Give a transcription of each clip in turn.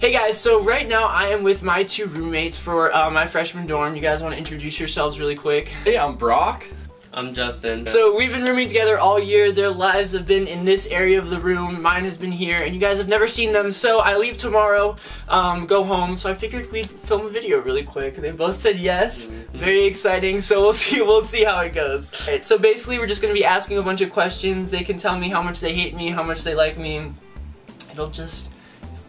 Hey guys, so right now I am with my two roommates for my freshman dorm. You guys want to introduce yourselves really quick? Hey, I'm Brock. I'm Justin. So we've been rooming together all year. Their lives have been in this area of the room. Mine has been here, and you guys have never seen them. So I leave tomorrow, go home. So I figured we'd film a video really quick. They both said yes. Very exciting. So we'll see how it goes. Alright, so basically we're just gonna be asking a bunch of questions. They can tell me how much they hate me, how much they like me.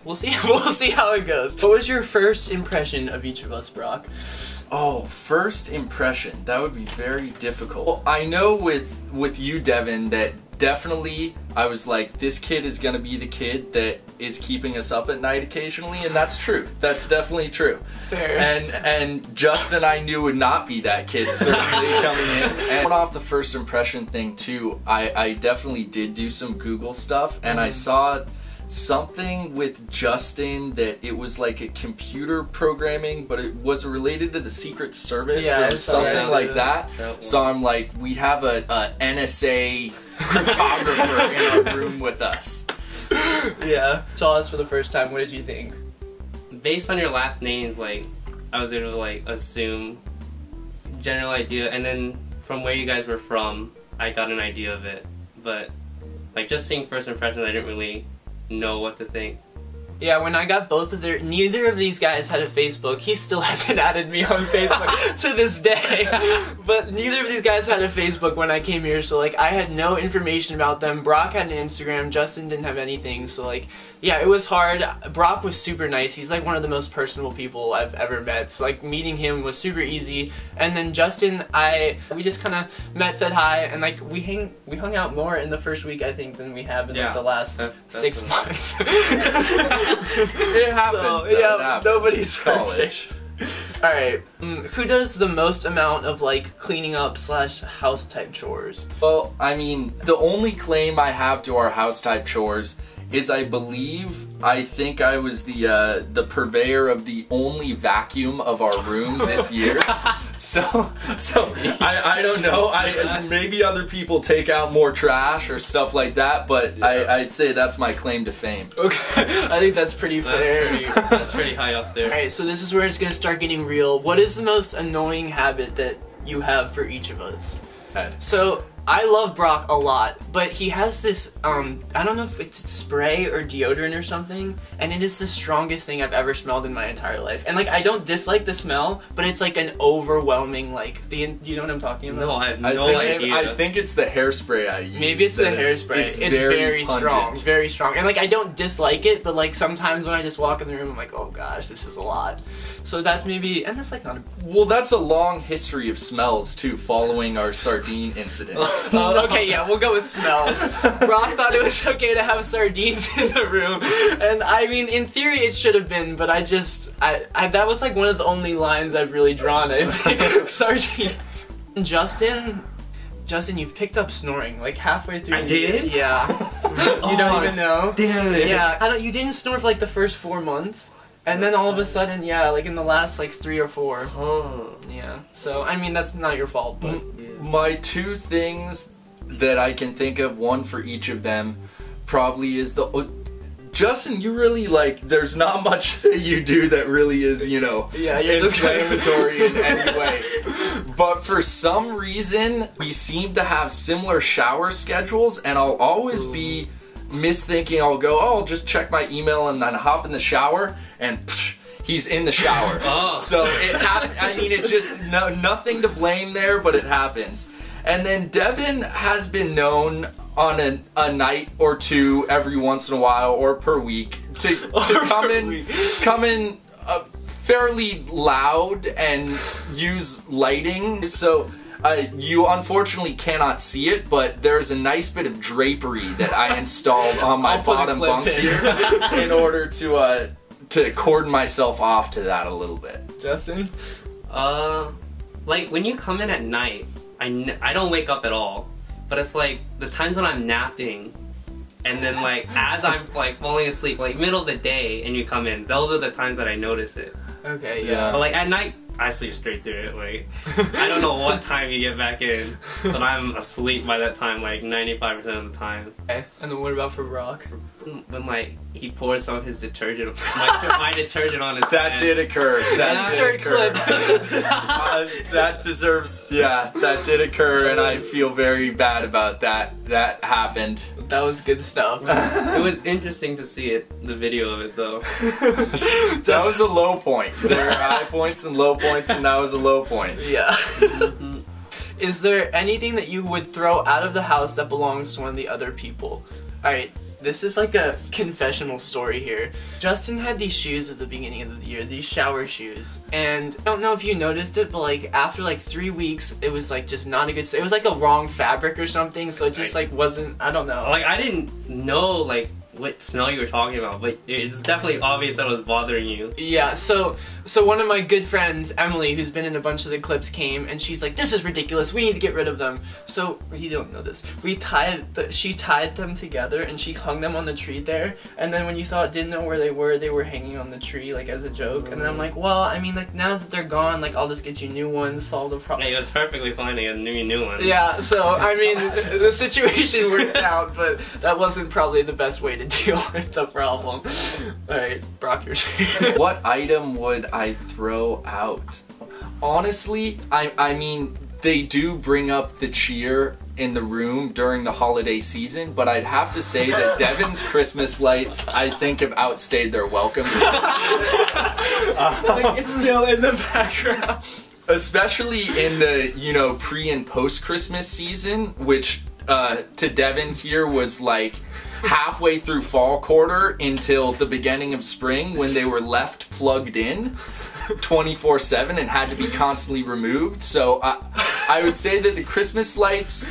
We'll see how it goes. What was your first impression of each of us, Brock? Oh, first impression. That would be very difficult. Well, I know with you, Devin, that definitely I was like, this kid is gonna be the kid that is keeping us up at night occasionally, and that's true. That's definitely true. Fair. And Justin, I knew would not be that kid, certainly coming in. And going off the first impression thing too, I definitely did do some Google stuff, and I saw something with Justin that it was like a computer programming, but it was related to the Secret Service or something like that. So I'm like, we have a NSA cryptographer in our room with us. Yeah. Saw us for the first time. What did you think? Based on your last names, like, I was able to like assume general idea, and then from where you guys were from, I got an idea of it. But like just seeing first impressions, I didn't really know what to think. Yeah, when I got neither of these guys had a Facebook. He still hasn't added me on Facebook to this day. But neither of these guys had a Facebook when I came here, so like I had no information about them. Brock had an Instagram, Justin didn't have anything, so like, yeah, it was hard. Brock was super nice. He's like one of the most personable people I've ever met. So like meeting him was super easy. And then Justin, we just kind of met, said hi, and like we hung out more in the first week I think than we have in like, the last 6 months. It happens. So, though, yeah, it happens. nobody's college. Alright, who does the most amount of like cleaning up / house type chores? Well, I mean, the only claim I have to our house type chores is I think I was the purveyor of the only vacuum of our room this year. So I don't know. Maybe other people take out more trash or stuff like that, but yeah. I'd say that's my claim to fame. Okay, I think that's pretty fair. That's pretty high up there. Alright, so this is where it's gonna start getting real. What is the most annoying habit that you have for each of us? So, I love Brock a lot, but he has this, I don't know if it's spray or deodorant or something, and it is the strongest thing I've ever smelled in my entire life. And like, I don't dislike the smell, but it's like an overwhelming, like, do you know what I'm talking about? No, I have no idea. I think it's the hairspray I use. Maybe it's the hairspray. It's very strong. It's very strong. And like, I don't dislike it, but like, sometimes when I just walk in the room, I'm like, oh gosh, this is a lot. So that's maybe, and that's like not a... Well, that's a long history of smells, too, following our sardine incident. Okay, yeah, we'll go with smells. Brock thought it was okay to have sardines in the room, and I mean, in theory it should have been, but I that was like one of the only lines I've really drawn in sardines. Justin, you've picked up snoring like halfway through. I did? Yeah. You don't even know? Damn it. Yeah, you didn't snore for like the first 4 months. And then all of a sudden, yeah, like in the last like 3 or 4. Oh. Yeah. So, I mean, that's not your fault, but... My two things that I can think of, one for each of them, probably is Justin, you really like, there's not much that you do that really is, you know, inflammatory in any way. But for some reason, we seem to have similar shower schedules, and I'll always be misthinking. I'll go, oh, I'll just check my email and then hop in the shower, and psh, he's in the shower. So I mean, it just, nothing to blame there, but it happens. And then Devin has been known on a night or two every once in a while, or per week, to come in fairly loud and use lighting. So you unfortunately cannot see it, but there's a nice bit of drapery that I installed on my bottom bunk here in order to cordon myself off to that a little bit. Justin? Like when you come in at night, I don't wake up at all, but it's like the times when I'm napping, and then like as I'm like falling asleep, like middle of the day, and you come in, those are the times that I notice it. Okay, yeah. But like at night, I sleep straight through it. Like, I don't know what time you get back in, but I'm asleep by that time, like 95% of the time. Okay. And then what about for Brock? When like he poured some of his detergent, my detergent on his That hand. did occur. That did Insert occur. clip. That deserves. Yeah, that did occur, and I feel very bad about that. That happened. That was good stuff. It was interesting to see it, the video of it though. That was a low point. There are high points and low points, and that was a low point. Yeah. Is there anything that you would throw out of the house that belongs to one of the other people? Alright, this is like a confessional story here. Justin had these shoes at the beginning of the year, these shower shoes. And I don't know if you noticed it, but like after like 3 weeks, it was like just not a good, it was like a wrong fabric or something, so it just like wasn't, I don't know. Like, I didn't know like what smell you were talking about, but it's definitely obvious that it was bothering you. Yeah, so one of my good friends, Emily, who's been in a bunch of the clips, came and she's like, "This is ridiculous. We need to get rid of them." So you don't know this. She tied them together and she hung them on the tree there. And then when you didn't know where they were hanging on the tree like as a joke. And then I'm like, well, I mean, like now that they're gone, like I'll just get you new ones, solve the problem. Hey, it was perfectly fine to get a new one. Yeah, so I mean, the situation worked out, but that wasn't probably the best way to deal with the problem. Alright, Brock, your turn. What item would I throw out? Honestly, I mean, they do bring up the cheer in the room during the holiday season, but I'd have to say that Devin's Christmas lights, I think, have outstayed their welcome. Like, it's still in the background. Especially in the, you know, pre and post Christmas season, which to Devin here was like halfway through fall quarter until the beginning of spring when they were left plugged in 24/7 and had to be constantly removed. So I would say that the Christmas lights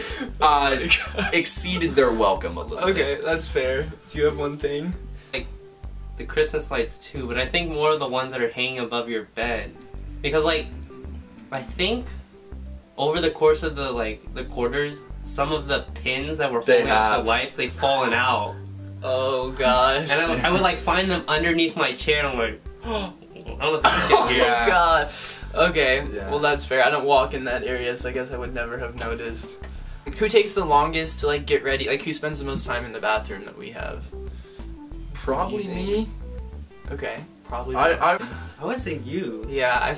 exceeded their welcome a little bit. Okay, that's fair. Do you have one thing? Like the Christmas lights too, but I think more of the ones that are hanging above your bed, because like I think over the course of the quarters, some of the pins that were holding up the lights, they've fallen out. Oh gosh. And I would like find them underneath my chair and I'm like, oh, I don't know if this Oh is here. god. Okay, Yeah. well that's fair. I don't walk in that area, so I guess I would never have noticed. Who takes the longest to like get ready? Like who spends the most time in the bathroom that we have? Probably me. Okay, probably. I would say you. Yeah, I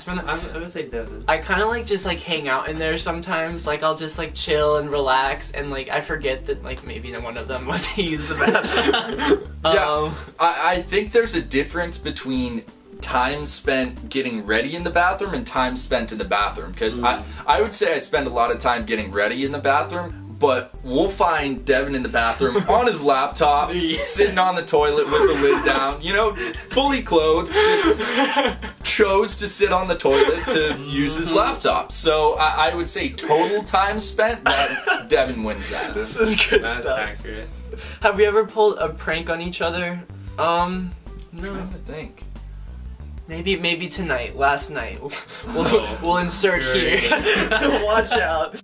would say Devin. I kind of like just like hang out in there sometimes. Like I'll just like chill and relax, and like I forget that like maybe one of them wants to use the bathroom. Yeah, I think there's a difference between time spent getting ready in the bathroom and time spent in the bathroom, because I would say I spend a lot of time getting ready in the bathroom, but we'll find Devin in the bathroom on his laptop, sitting on the toilet with the lid down, you know, fully clothed, just chose to sit on the toilet to use his laptop. So I would say total time spent, that Devin wins that. This is good That's stuff. accurate. Have we ever pulled a prank on each other? No. I'm trying to think. Maybe tonight, last night. We'll insert Great. here. Watch out.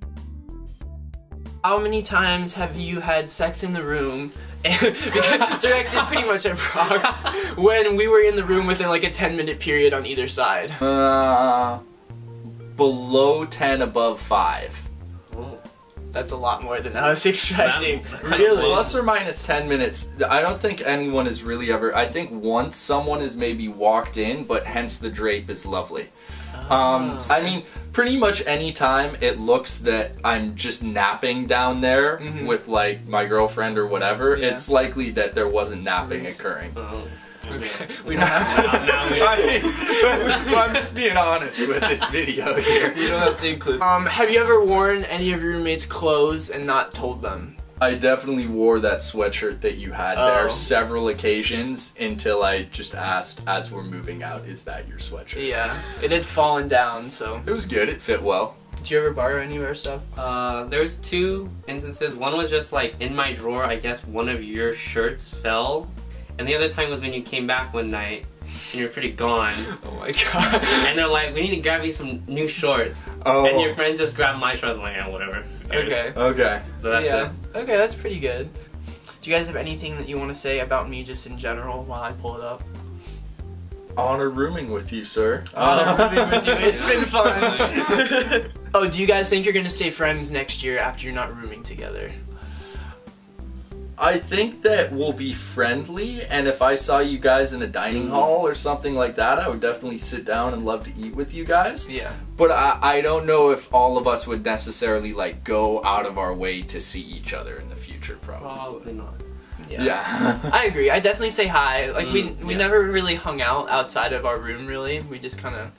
How many times have you had sex in the room? Directed pretty much at Brock. When we were in the room within like a 10-minute period on either side. Below 10, above 5. Oh. That's a lot more than I was expecting. That- Really? Plus or minus 10 minutes. I don't think anyone has really ever. I think once someone has maybe walked in, but hence the drape is lovely. I mean, pretty much any time it looks that I'm just napping down there with like my girlfriend or whatever, Yeah. it's likely that there wasn't napping occurring. Oh. Okay. We don't have to. Now we Well, I'm just being honest with this video here. We don't have to include. Have you ever worn any of your roommates' clothes and not told them? I definitely wore that sweatshirt that you had there Oh. several occasions until I just asked as we're moving out, is that your sweatshirt? Yeah, it had fallen down, so. It was good, it fit well. Did you ever borrow any of our stuff? There's two instances. One was just like in my drawer, I guess one of your shirts fell. And the other time was when you came back one night and you were pretty gone. Oh my god. And they're like, we need to grab you some new shorts. Oh. And your friend just grabbed my shorts. I'm like, yeah, whatever. Okay. Okay. So that's Yeah. it. Okay, that's pretty good. Do you guys have anything that you want to say about me just in general while I pull it up? Honor rooming with you, sir. Honor rooming with you. It's been fun. Oh, do you guys think you're gonna stay friends next year after you're not rooming together? I think that we'll be friendly, and if I saw you guys in a dining hall or something like that, I would definitely sit down and love to eat with you guys. Yeah. But I don't know if all of us would necessarily like go out of our way to see each other in the future, Probably not. Yeah. I agree. I definitely say hi. Like we yeah. never really hung out outside of our room. Really, we just kind of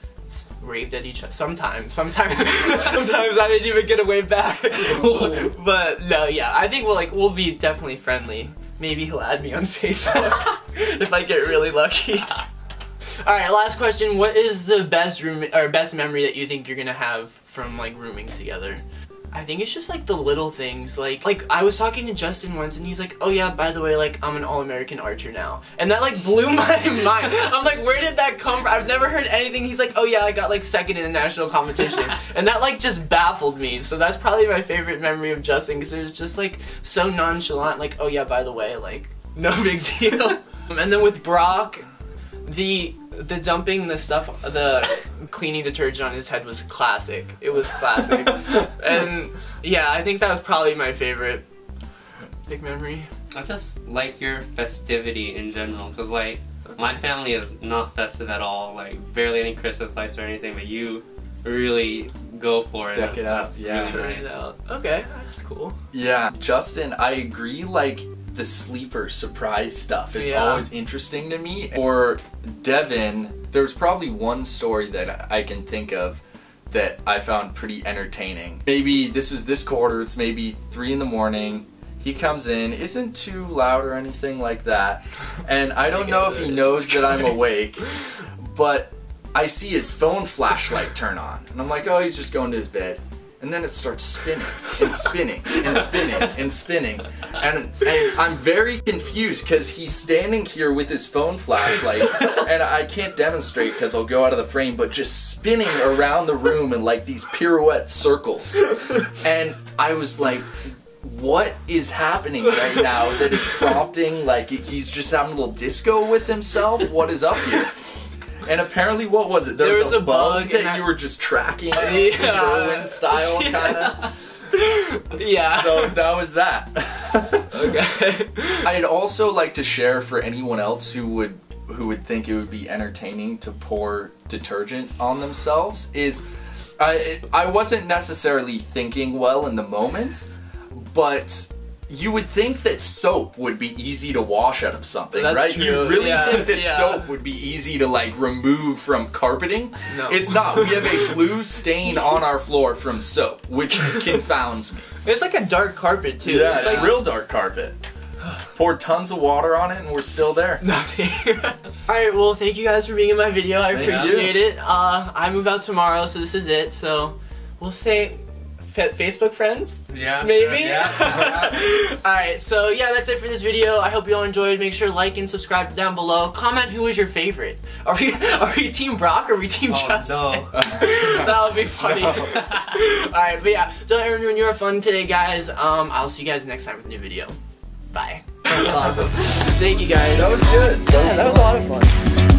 waved at each other. Sometimes I didn't even get a wave back. But no, yeah. I think we'll be definitely friendly. Maybe he'll add me on Facebook if I get really lucky. All right, last question. What is the best best memory that you think you're gonna have from like rooming together? I think it's just like the little things, like I was talking to Justin once and he's like, oh yeah, by the way, like I'm an All-American archer now, and that like blew my mind. I'm like, where did that come from? I've never heard anything. He's like, oh yeah, I got like second in the national competition, and that like just baffled me. So that's probably my favorite memory of Justin, because it was just like so nonchalant, like, oh yeah, by the way, like no big deal. And then with Brock, the dumping the stuff, the cleaning detergent on his head was classic. It was classic. And yeah, I think that was probably my favorite big memory. I just like your festivity in general, because like my family is not festive at all, like barely any Christmas lights or anything, but you really go for it. Deck it out, yeah. Really nice. Okay, that's cool. Yeah, Justin, I agree, like the sleeper surprise stuff is always interesting to me. For Devin, there's probably one story that I can think of that I found pretty entertaining. Maybe this was this quarter, it's maybe 3 in the morning. He comes in, isn't too loud or anything like that, and I don't know if he knows that I'm awake, but I see his phone flashlight turn on, and I'm like, oh, he's just going to his bed. And then it starts spinning and spinning and spinning and spinning. And I'm very confused because he's standing here with his phone flashlight, and I can't demonstrate because I'll go out of the frame, but just spinning around the room in like these pirouette circles. And I was like, what is happening right now that is prompting, like he's just having a little disco with himself? What is up here? And apparently, what was it? There was a bug that you were just tracking, Whirlwind style, kind of. Yeah. So that was that. Okay. I'd also like to share for anyone else who would think it would be entertaining to pour detergent on themselves is, I wasn't necessarily thinking well in the moment, but you would think that soap would be easy to wash out of something, right? True. You really think that soap would be easy to like remove from carpeting? No. It's not. We have a blue stain on our floor from soap, which confounds me. It's like a dark carpet too. Yeah, it's like real dark carpet. Poured tons of water on it and we're still there. Nothing. Alright, well, thank you guys for being in my video. I appreciate it. I move out tomorrow, so this is it. So we'll say Facebook friends? Yeah. Maybe? Sure, yeah. Alright, so yeah, that's it for this video. I hope you all enjoyed. Make sure to like and subscribe down below. Comment who is your favorite. Are we Team Brock or are we Team Justin? No. That would be funny. Alright, but yeah, don't ruin your fun today, guys. I'll see you guys next time with a new video. Bye. That was awesome. Thank you guys. That was good. That was a lot of fun.